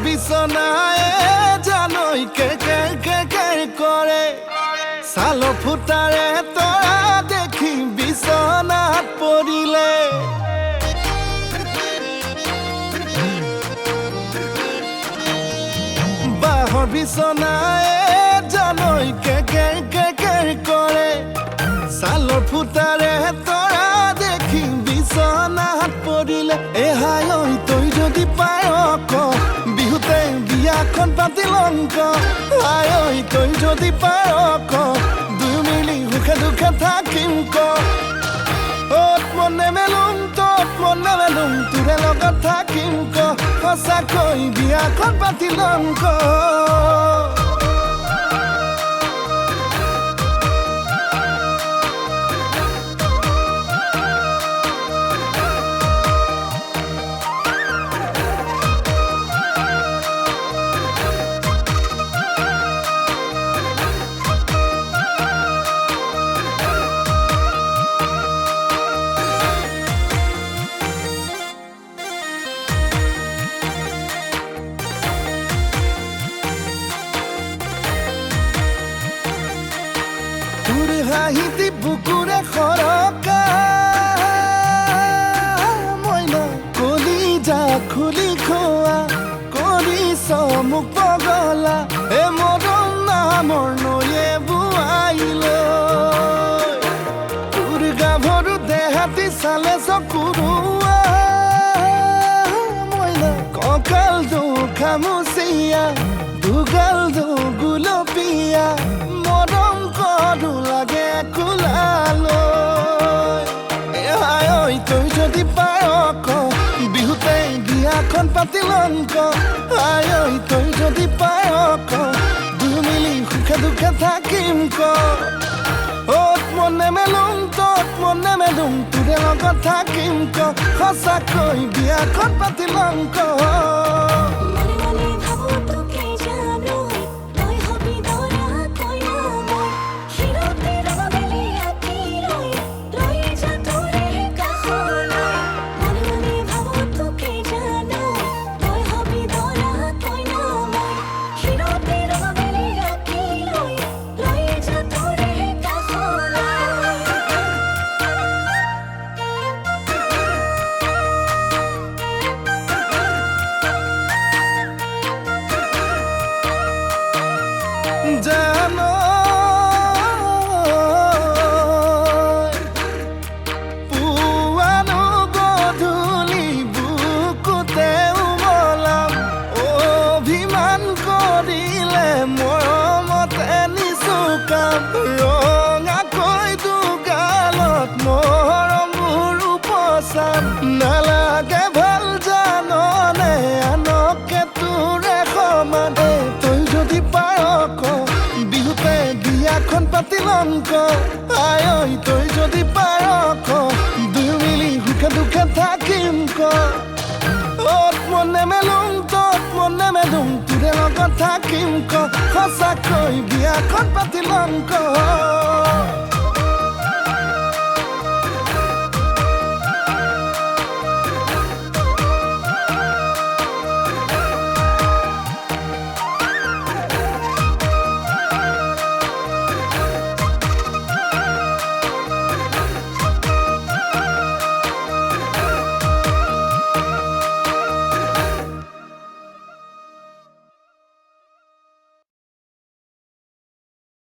বিছনায়ে জানই কে কে কে কে কৰে সালো ফুটাৰে তৰা দেখি বিছনাত পৰিলে বাহৰ বিছনায়ে জানই কে কে কে কে কৰে সালো ফুটাৰে তৰা দেখি বিছনাত পৰিলে এহাই ঐ তই যদি পায় ক বিহুতে বিয়াখন পাতি লংক আই ঐ তই যদি পায় ক দুই মিলি সুখে দুখে থাকিম ক অত মনে মেলুম তত মনে মেলুম তোৰে লগত থাকিম ক সঁচাকৈ বিয়াখন পাতি লংক হাঁহিতি বুকুৰে খৰকা মইনা কলিজা খুলি খোৱা কৰিছ মোক পগলা এ মৰম নামৰ নৈয়ে বোৱাইলৈ তোৰ গাভৰু দেহাতি চালে চকুৰুৱা মইনা কঁকাল দুখামুচিয়া দুগাল দুগুলপীয়া মৰম কৰো লাগে কোলালৈ এহাই ঐ তই যদি পায় ক বিহুতে বিয়াখন পাতি লংক আই ঐ তই যদি পায় ক দুই মিলি সুখে দুখে থাকিম ক অত মনে মেলুম তত মনে মেলুম তোৰে লগত থাকিম ক সঁচাকৈ বিয়াখন পাতি লংক জানো পুৱানো গধূলি বুকুতে উমলাম অভিমান কৰিলে মৰমতে নিচুকাম ৰঙাকৈ দুগালত মৰমবোৰ উপচাম নালাগে ভাল জাননে আনকে তোৰে সমানে তই যদি পায় ক বিহুতে বিয়াখন পাতি লংক আই ঐ তই যদি পায় ক দুই মিলি সুখে দুখে থাকিম ক অত মনে মেলুম তত মনে মেলুম তোৰে লগত থাকিম ক সঁচাকৈ বিয়াখন পাতি লংক